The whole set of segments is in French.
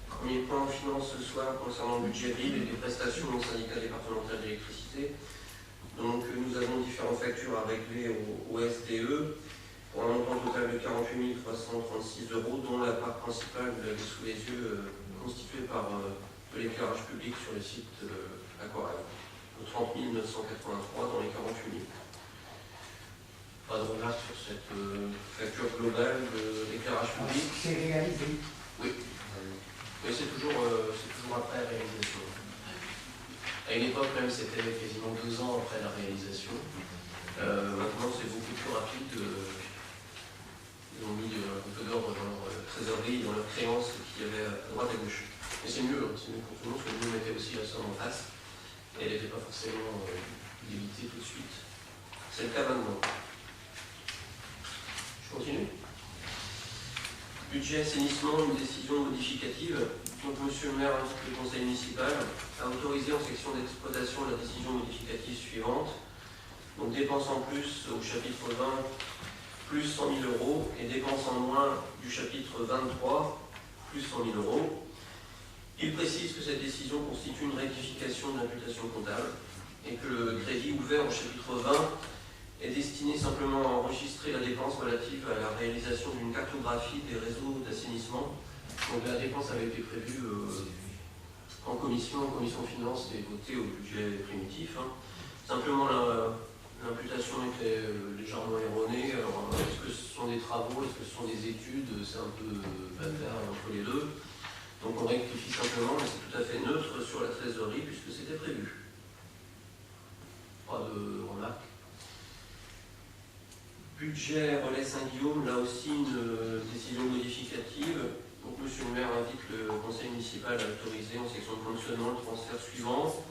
premier point, on finance ce soir concernant le budget ville et les prestations au syndicat départemental d'électricité. Donc nous avons différentes factures à régler au SDE pour un montant total de 48 336 €, dont la part principale, vous l'avez sous les yeux, constituée par de l'éclairage public sur le site Aquarelle, de 30 983 dans les 48 000. Pas de remarque sur cette facture globale de l'éclairage public. C'est réalisé. Oui. Mais c'est toujours après la réalisation. À une époque même, c'était quasiment 2 ans après la réalisation. Maintenant, c'est beaucoup plus rapide. Ils ont mis un peu d'ordre dans leur trésorerie, dans leurs créances qu'il y avait à droite et à gauche. Mais c'est mieux pour tout le monde, parce que nous mettions aussi la somme en face. Et elle n'était pas forcément débitée tout de suite. C'est le cas maintenant. Je continue. Budget assainissement, une décision modificative. Donc, monsieur le maire indique que le conseil municipal a autorisé en section d'exploitation la décision modificative suivante. Donc, dépenses en plus au chapitre 20, plus 100 000 €, et dépenses en moins du chapitre 23, plus 100 000 €. Il précise que cette décision constitue une rectification de l'imputation comptable et que le crédit ouvert au chapitre 20 est destiné simplement à enregistrer la dépense relative à la réalisation d'une cartographie des réseaux d'assainissement. Donc la dépense avait été prévue en commission finance et votée au budget primitif. Simplement l'imputation était légèrement erronée. Alors est-ce que ce sont des travaux, est-ce que ce sont des études? C'est un peu bavard entre les deux. Donc on rectifie simplement, mais c'est tout à fait neutre sur la trésorerie puisque c'était prévu. Pas de remarques. Budget relais Saint-Guillaume, là aussi une décision modificative. Donc monsieur le maire invite le conseil municipal à autoriser en section de fonctionnement le transfert suivant.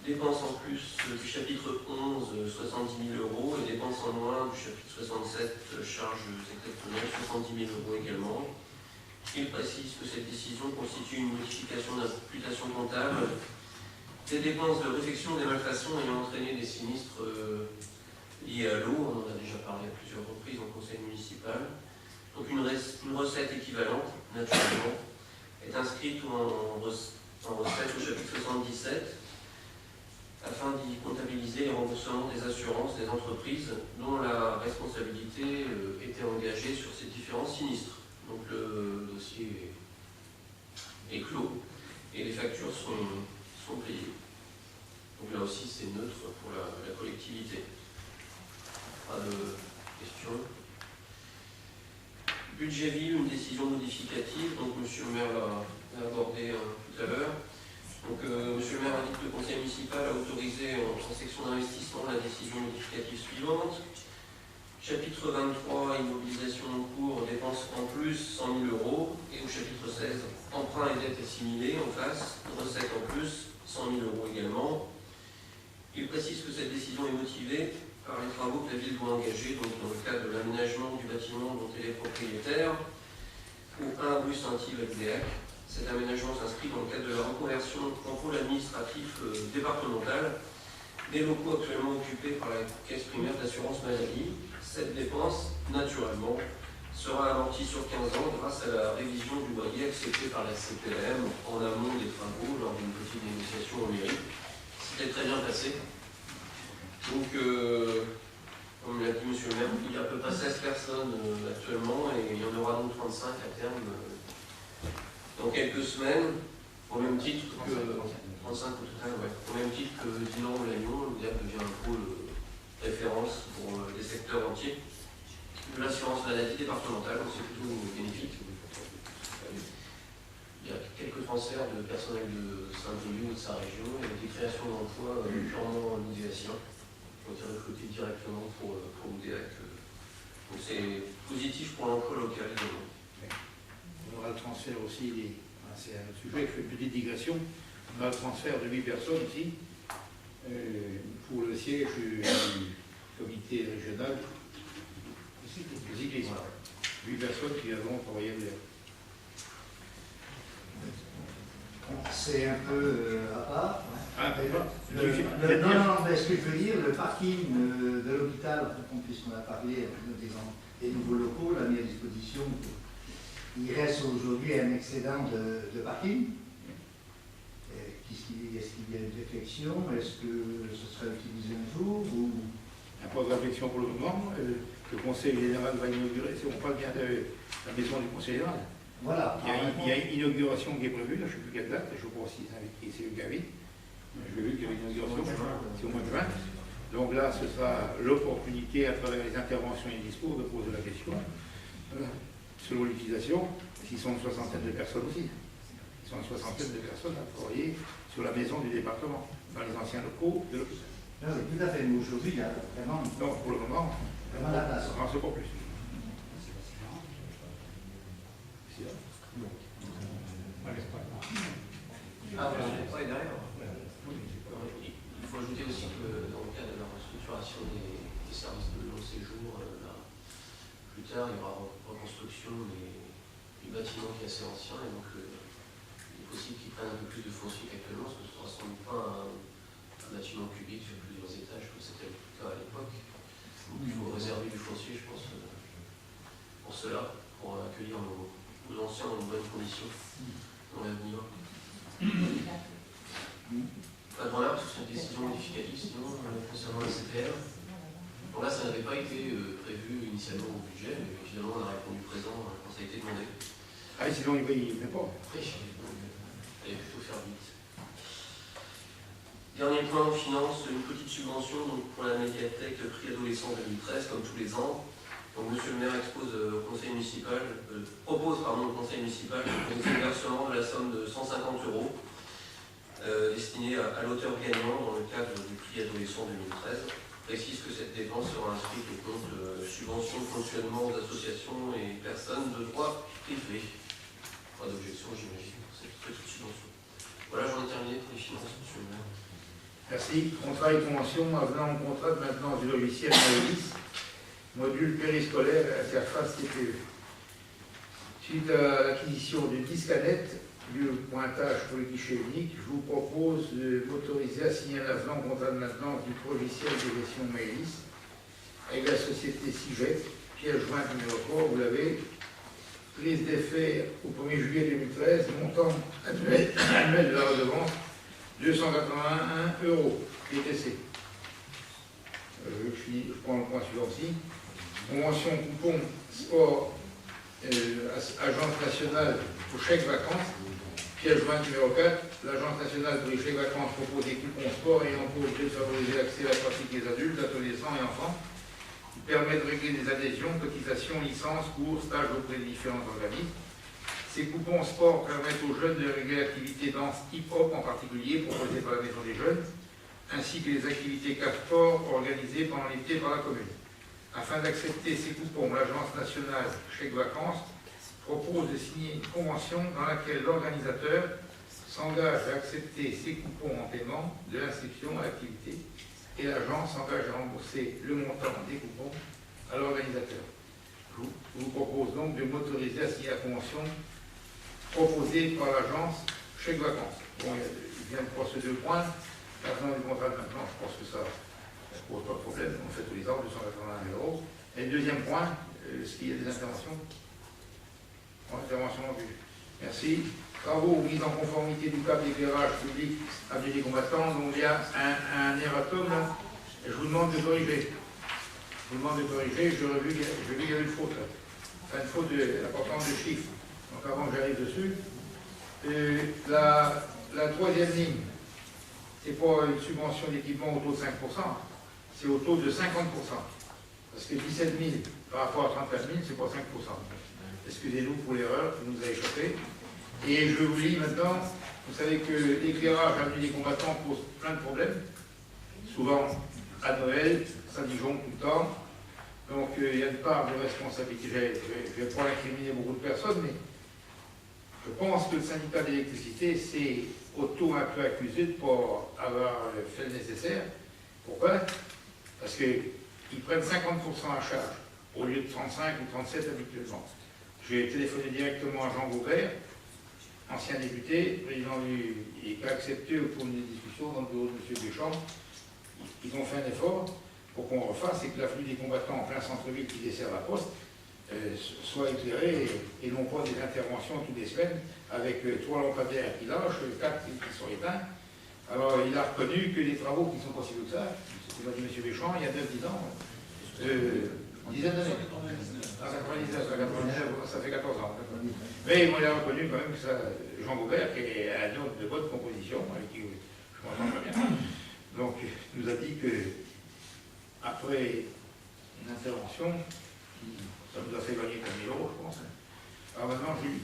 Dépenses en plus du chapitre 11, 70 000 € et dépenses en moins du chapitre 67, charges exceptionnelles, 70 000 € également. Il précise que cette décision constitue une modification d'imputation comptable des dépenses de réfection des malfaçons ayant entraîné des sinistres liées à l'eau, on en a déjà parlé à plusieurs reprises en conseil municipal. Donc une recette équivalente, naturellement, est inscrite en recette au chapitre 77 afin d'y comptabiliser les remboursements des assurances des entreprises dont la responsabilité était engagée sur ces différents sinistres. Donc le dossier est clos et les factures sont payées. Donc là aussi c'est neutre pour la collectivité. Pas de questions. Budget ville, une décision modificative. Donc, monsieur le maire l'a abordé tout à l'heure. Donc, monsieur le maire indique que le conseil municipal a autorisé en section d'investissement la décision modificative suivante. Chapitre 23, immobilisation en cours, dépenses en plus, 100 000 €. Et au chapitre 16, emprunt et dette assimilée en face, recettes en plus, 100 000 € également. Il précise que cette décision est motivée par les travaux que la ville doit engager donc dans le cadre de l'aménagement du bâtiment dont elle est propriétaire au 1 rue Saint-Yves-Exéac. Cet aménagement s'inscrit dans le cadre de la reconversion en pôle administratif départemental des locaux actuellement occupés par la caisse primaire d'assurance maladie. Cette dépense, naturellement, sera amortie sur 15 ans grâce à la révision du loyer accepté par la CPM en amont des travaux lors d'une petite négociation en mairie. C'était très bien passé. Donc, comme l'a dit monsieur le maire, il y a à peu près 16 personnes actuellement et il y en aura donc 35 à terme dans quelques semaines, au même titre que 35 au total, ouais. Au même titre que Dinan ou Lannion, le DIAP devient un pôle référence pour des secteurs entiers de l'assurance maladie départementale, donc c'est plutôt bénéfique. Il y a quelques transferts de personnel de Saint-Brieuc ou de sa région et des créations d'emplois purement louisiaciens qui ont été recrutés directement pour l'UDEAC. Donc c'est positif pour l'emploi local également. On aura le transfert aussi, c'est un sujet qui fait une petite digression, on a le transfert de 8 personnes ici pour le siège du comité régional de cyclisme. 8 personnes qui viendront travailler là. C'est un peu à part. Ah, Non, mais ce que je veux dire, le parking de l'hôpital, puisqu'on a parlé des nouveaux locaux, l'a mis à disposition. Il reste aujourd'hui un excédent de parking. Est-ce qu'il y a une réflexion? Est-ce que ce sera utilisé un jour ou... Un point de réflexion pour le moment. Le Conseil général va inaugurer, on parle bien de la maison du Conseil général. Voilà. Il y a une inauguration qui est prévue, là, je ne sais plus quelle date, je crois aussi c'est le Gavi. Je l'ai vu qu'il y avait une inauguration, c'est au mois de juin. Donc là, ce sera l'opportunité, à travers les interventions et les discours, de poser la question. Selon l'utilisation, s'ils sont une soixantaine de personnes aussi. Ils sont une soixantaine de personnes à travailler sur la maison du département, dans les anciens locaux de l'hôpital. Oui, tout à fait. Mais aujourd'hui, il y a vraiment... Donc, pour le moment, vraiment la place. on n'en sait pas plus. Ah, je ne pas derrière. Il faut ajouter aussi que dans le cadre de la restructuration des services de long séjour, plus tard, il y aura reconstruction du bâtiment qui est assez ancien, et donc il est possible qu'ils prennent un peu plus de foncier qu'actuellement, parce que ce ne sera sans doute pas un bâtiment cubique sur plusieurs étages, comme c'était le cas à l'époque. Donc il faut réserver du foncier, je pense, pour cela, pour accueillir nos anciens dans de bonnes conditions dans l'avenir. Pas de voilà, parce que c'est une décision modificative, sinon, concernant la CPR. Bon, là, ça n'avait pas été prévu initialement au budget, mais finalement, on a répondu présent quand ça a été demandé. Ah, sinon, il ne fait pas. Oui, donc, allez plutôt faire vite. Dernier point, on finance une petite subvention donc, pour la médiathèque Prix Adolescent 2013, comme tous les ans. Donc, monsieur le maire propose au conseil municipal un versement de la somme de 150 € destiné à l'auteur gagnant dans le cadre du prix adolescent 2013. Précise que cette dépense sera inscrite au compte subvention de fonctionnement aux associations et personnes de droit privé. Pas d'objection, j'imagine, pour cette petite subvention. Voilà, j'en ai terminé pour les finances, monsieur le maire. Merci. Contrat et convention avenant au contrat de maintenance du logiciel Maëlys, module périscolaire interface TPE. Suite à l'acquisition du discanette, du pointage pour le guichet unique, je vous propose de m'autoriser à signer un avenant au contrat de maintenance du logiciel de gestion Maëlys avec la société CIGET, pièce jointe numéro 3, vous l'avez, prise d'effet au 1er juillet 2013, montant annuel de la redevance 281 € TTC. Je prends le point suivant aussi. Convention coupon sport Agence nationale pour chèque vacances, pièce jointe numéro 4. L'Agence nationale pour les chèques vacances propose des coupons sport ayant pour objet de favoriser l'accès à la pratique des adultes, adolescents et enfants. Il permet de régler des adhésions, cotisations, licences, cours, stages auprès de différents organismes. Ces coupons sport permettent aux jeunes de régler l'activité danse hip-hop en particulier proposée par la Maison des Jeunes, ainsi que les activités CAF-sport organisées pendant l'été par la commune. Afin d'accepter ces coupons, l'Agence nationale chèque vacances propose de signer une convention dans laquelle l'organisateur s'engage à accepter ces coupons en paiement de l'inscription à l'activité et l'agence s'engage à rembourser le montant des coupons à l'organisateur. Je vous propose donc de m'autoriser à signer la convention proposée par l'agence chèque vacances. Bon, il vient de passer 2 points. L'avenant du contrat de maintenant, je pense que ça ne pose pas de problème. On fait tous les ans 281 €. Et le deuxième point, est-ce qu'il y a des interventions? Intervention non plus. Merci. Travaux mise en conformité du câble d'éclairage public avenue des combattants. Donc il y a un erratum là. Et je vous demande de corriger. Je vous demande de corriger. J'ai vu qu'il y avait une faute là. Enfin, une faute d'importance de chiffres. Donc avant que j'arrive dessus. La troisième ligne, c'est pas une subvention d'équipement au taux de 5%, c'est au taux de 50%. Parce que 17 000 par rapport à 34 000, c'est pas 5%. Excusez-nous pour l'erreur qui nous a échappé. Et je vous lis maintenant, vous savez que l'éclairage avenue des combattants pose plein de problèmes. Souvent à Noël, ça disjonque tout le temps. Donc il y a une part de responsabilité. Je ne vais pas incriminer beaucoup de personnes, mais je pense que le syndicat d'électricité s'est auto un peu accusé de ne pas avoir fait le nécessaire. Pourquoi? Parce qu'ils prennent 50% à charge au lieu de 35 ou 37 habituellement. J'ai téléphoné directement à Jean Gaubert ancien député, président et qui a accepté au cours d'une discussion dans le bureau de M. Deschamps. Ils ont fait un effort pour qu'on refasse et que l'avenue des combattants en plein centre-ville qui dessert la poste soit éclairée et non pas des interventions toutes les semaines avec 3 lampadaires qui lâchent, 4 qui sont éteints. Alors il a reconnu que les travaux qui sont possibles que ça, c'est ce que m'a dit M. Deschamps il y a 9-10 ans, une dizaine d'années. À 99, ça fait 14 ans. Mais moi, il a reconnu quand même que ça, Jean Gaubert, qui est un homme de bonne composition, avec qui je m'entends très bien, donc il nous a dit que après une intervention, ça nous a fait gagner 4 000 euros, je pense. Alors maintenant, j'ai lu.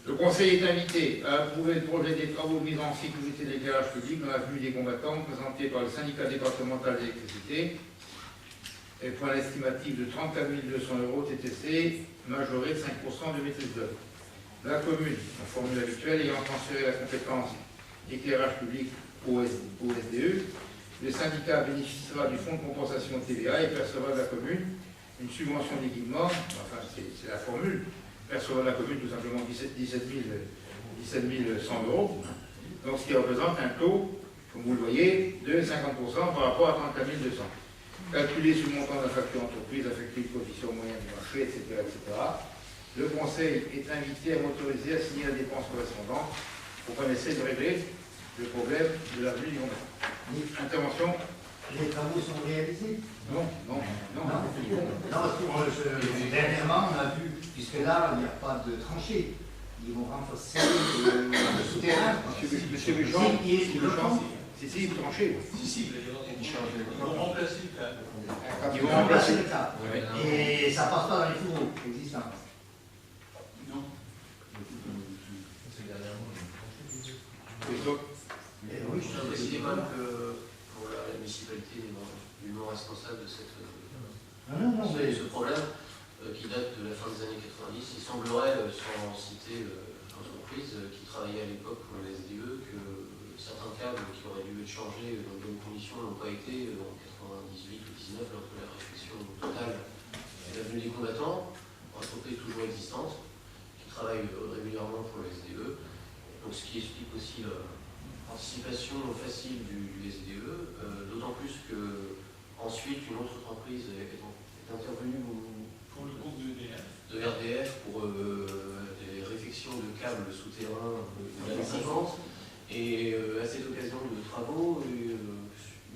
Le Conseil est invité à approuver le projet des travaux de mise en sécurité de l'éclairage public dans l'avenue des combattants présenté par le syndicat départemental d'électricité et pour un estimatif de 34 200 euros TTC, majoré de 5% de maîtrise d'œuvre. La commune, en formule habituelle, ayant transféré la compétence éclairage public au SDE, le syndicat bénéficiera du fonds de compensation de TVA et percevra de la commune une subvention d'équipement, enfin c'est la formule, percevra de la commune tout simplement 17 100 euros, donc ce qui représente un taux, comme vous le voyez, de 50% par rapport à 34 200. Calculé sur le montant de la facture entreprise, affecté le coefficient moyen du marché, etc., etc. Le Conseil est invité à m'autoriser à signer la dépense correspondante pour qu'on essaie de régler le problème de l'avenue du combattant. Intervention. Les travaux sont réalisés? Non. Dernièrement, on a vu, puisque là, il n'y a pas de tranchée. Ils vont renforcer le souterrain. Monsieur Béchamp, si, tranché. Si, ils vont remplacer le câble. Ils vont remplacer le câble. Et ça passe pas dans les fourreaux existants. Non. Oui, je tiens à préciser quand même que pour la municipalité est non responsable de ce problème qui date de la fin des années 90. Il semblerait, sans citer l'entreprise qui travaillait à l'époque pour le SDE, que certains câbles qui auraient dû être changés dans de bonnes conditions n'ont pas été en 98 ou 19 lors de la réflexion totale de l'avenue des combattants, entreprise toujours existante, qui travaille régulièrement pour le SDE. Donc ce qui explique aussi la participation facile du SDE, d'autant plus que ensuite une autre entreprise est intervenue pour le compte de RDF pour des réfections de câbles souterrains de l'année 50. Et à cette occasion de travaux,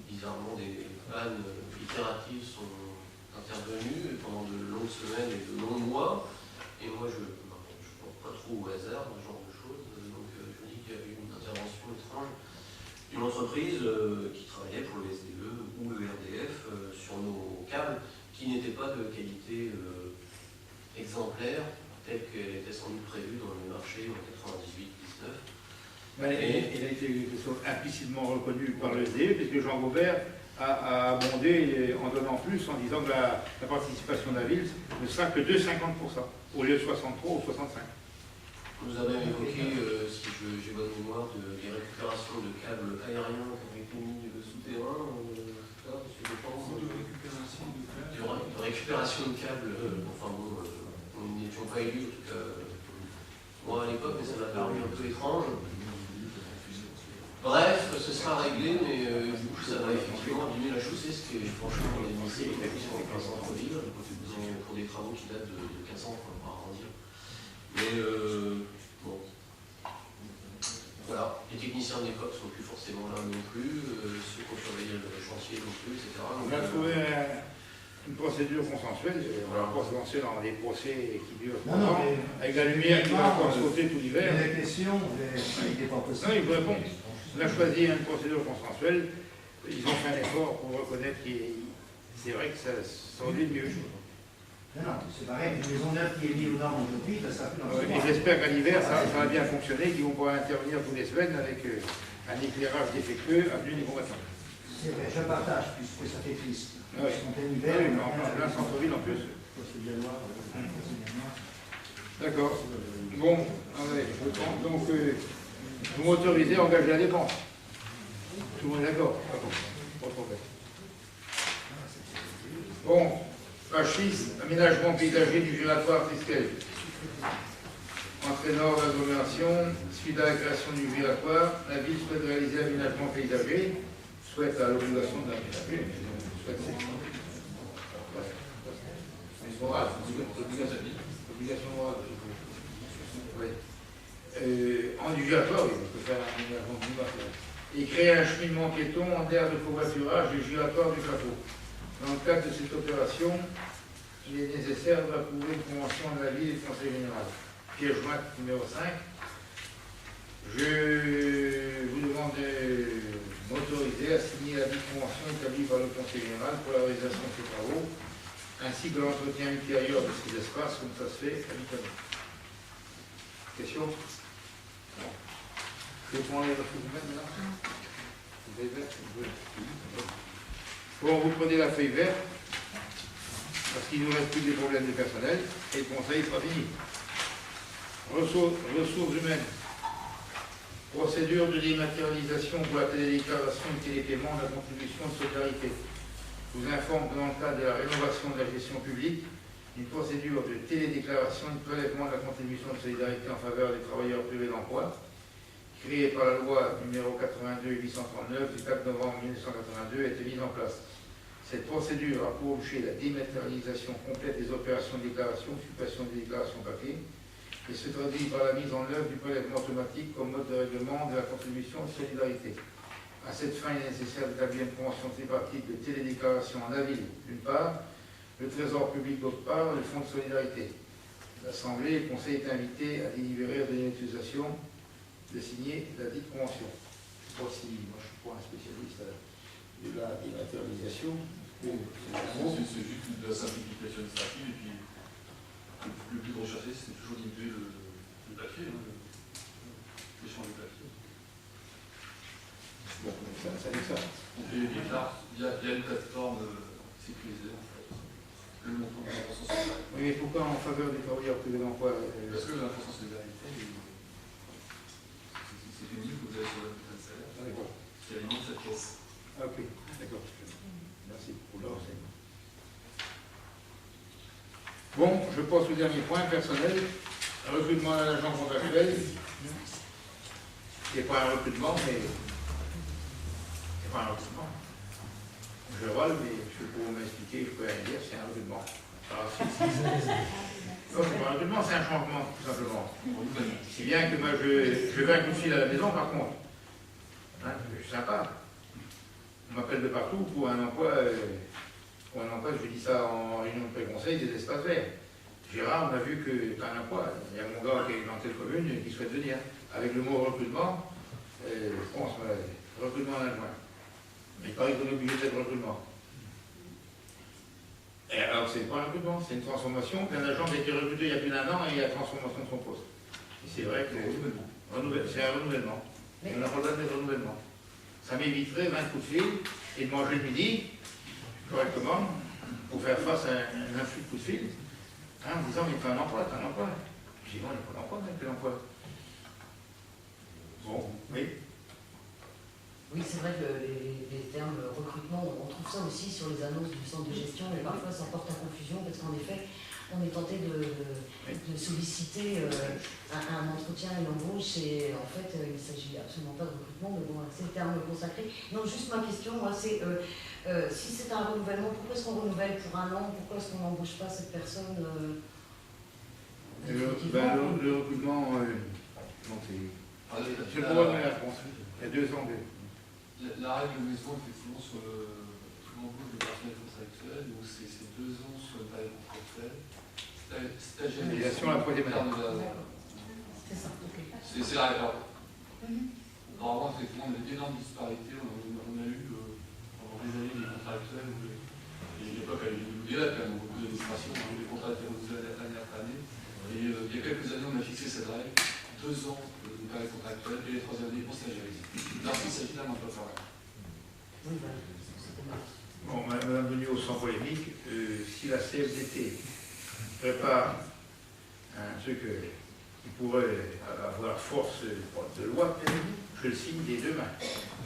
bizarrement des pannes itératives sont intervenues pendant de longues semaines et de longs mois. Et moi je ne pense pas trop au hasard, ce genre de choses. Donc je me dis qu'il y avait une intervention étrange d'une entreprise qui travaillait pour le SDE ou le RDF sur nos câbles qui n'étaient pas de qualité exemplaire telle qu'elle était sans doute prévue dans le marché en 98-19. Il a été implicitement reconnu par le SDE, puisque Jean Gaubert a abondé en donnant plus, en disant que la participation de la ville ne sera que de 50%, au lieu de 63 ou 65. Nous avons évoqué, si j'ai bonne mémoire, des récupérations de câbles aériens qui avaient été mis souterrains, de récupération de câbles, enfin bon, nous n'étions pas élus, en tout cas, moi à l'époque, mais ça m'a paru un peu étrange. Bref, ce sera réglé, mais du coup, ça va effectivement abîmer la chaussée, ce qui est franchement inadmissible en plein centre-ville, pour des travaux qui datent de 15 ans, par arrondir. Mais bon, voilà, les techniciens de l'époque ne sont plus forcément là non plus, ceux qui ont surveillé le chantier non plus, etc. On a trouvé une procédure consensuelle, on va pas se lancer dans des procès qui durent longtemps, avec la lumière qui va encore sauter tout l'hiver. La question, il n'est pas possible. Non, il vous répond. On a choisi une procédure consensuelle, ils ont fait un effort pour reconnaître que c'est vrai que ça aurait dû être mieux. Non, c'est pareil, une maison neuve qui est mise aux normes aujourd'hui, ça sera plus dans Et j'espère qu'à l'hiver, ça va bien fonctionner, qu'ils vont pouvoir intervenir tous les semaines avec un éclairage défectueux avenue des combattants. C'est vrai, je partage, puisque ça fait triste. Oui. En plein hiver, En plein centre-ville en plus. D'accord. Bon, allez, je prends. Donc, vous m'autorisez à engager la dépense. Tout le monde est d'accord? Pas de problème. Bon, page 6, aménagement paysager du giratoire fiscal. Entrée nord de l'agglomération, suite à la création du giratoire, la ville souhaite réaliser l'aménagement paysager, souhaite à l'obligation de l'aménager, souhaite c'est moral, obligation morale. Oui. En du giratoire, oui, on peut faire un aménagement du giratoire. Et créer un cheminement piéton en aire de covoiturage du giratoire du château. Dans le cadre de cette opération, il est nécessaire d'approuver une convention de la ville et du Conseil général. Pièce jointe numéro 5. Je vous demande de m'autoriser à signer la dite convention établie par le Conseil général pour la réalisation de ces travaux, ainsi que l'entretien ultérieur de ces espaces, comme ça se fait habituellement. Question? Je vais prendre les ressources humaines maintenant. Bon, vous prenez la feuille verte, parce qu'il nous reste plus des problèmes de personnel, et le conseil sera fini. Ressources humaines. Procédure de dématérialisation pour la télédéclaration et télépaiement de la contribution de solidarité. Je vous informe que dans le cadre de la rénovation de la gestion publique, une procédure de télédéclaration et de prélèvement de la contribution de solidarité en faveur des travailleurs privés d'emploi, créée par la loi numéro 82-839 du 4 novembre 1982, a été mise en place. Cette procédure a pour objet la dématérialisation complète des opérations de déclaration, suppression des déclarations papier, et se traduit par la mise en œuvre du prélèvement automatique comme mode de règlement de la contribution de solidarité. À cette fin, il est nécessaire d'établir une convention tripartite de télédéclaration en avis, d'une part, le Trésor public d'autre part, le Fonds de solidarité. L'Assemblée et le Conseil est invité à délibérer de l'utilisation de signer la dite convention. Je ne sais pas si moi je suis pas un spécialiste de la dématérialisation. C'est juste de la simplification administrative et puis le plus recherché c'est toujours diminuer le papier, l'échange de papier. Bon, ça dit ça. Et il y a une plateforme sécurisée en fait. Le montant de l'intervention solidarité. Oui, mais pourquoi en faveur des travailleurs privés d'emploi Parce que l'intervention solidarité, c'est une ligne que vous avez sur la bulletin de salaire qui alimente cette caisse. Ah, ok, d'accord. Merci pour le renseignement. Bon, je passe au dernier point, personnel. Recrutement d'un agent contractuel. C'est pas un recrutement, mais c'est pas un recrutement. Je rôle, mais je peux vous m'expliquer, je peux rien dire, c'est un recrutement. Alors, non, c'est pas un recrutement, c'est un changement, tout simplement. Si bien que moi, je vais un coup de fil à la maison, par contre. Hein, je suis sympa. On m'appelle de partout pour un emploi, je dis ça en réunion de pré-conseil, des espaces verts. Gérard, on a vu que tu as un emploi. Il y a mon gars qui est dans telle commune qui souhaite venir. Avec le mot recrutement, je pense, recrutement en adjoint. Mais il paraît qu'on est obligé d'être recrutement. Et alors, c'est pas un recrutement, c'est une transformation. Un agent qui a été recruté il y a plus d'un an et il y a la transformation de son poste. Et c'est vrai que c'est un renouvellement. Mais on n'a pas le droit de renouvellement. Ça m'éviterait 20 coups de fil et de manger le midi correctement pour faire face à un afflux de coups de fil. Hein, en disant, mais il faut un emploi, t'as un emploi. Je dis, non, il faut un emploi, mais quel emploi? Bon, oui. Oui, c'est vrai que les termes recrutement, on trouve ça aussi sur les annonces du centre de gestion, mais parfois ça porte à confusion parce qu'en effet, on est tenté de solliciter un entretien et l'embauche et en fait, il ne s'agit absolument pas de recrutement, mais bon, c'est le terme consacré. Non, juste ma question, moi, c'est si c'est un renouvellement, pourquoi est-ce qu'on renouvelle pour un an? Pourquoi est-ce qu'on n'embauche pas cette personne le recrutement, non, c'est... Je ne vois pas la réponse. Il y a 2 ans. La règle maison, effectivement, sur l'embauche de personnel contractuel, donc c'est 2 ans sur une période contractuelle. Stagiaire la troisième année. C'est ça, ok. C'est la règle. Normalement, effectivement, on a d'énormes disparités. On a eu pendant des années des contractuels. Et à l'époque, il y avait quand même beaucoup d'administrations, les contrats étaient renouvelés année après année. Et il y a quelques années, on a fixé cette règle. 2 ans de période contractuelle et les 3 années pour stagiaires. Lorsqu'il s'agit d'un emploi formel. Bon, Madame Beugnot, sans polémique, si la CFDT prépare un truc qui pourrait avoir force de loi, je le signe des 2 mains.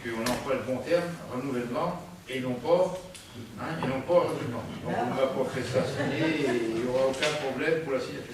Qu'on emploie le bon terme, renouvellement, et non pas recrutement. Donc on ne va pas faire ça signer et il n'y aura aucun problème pour la signature.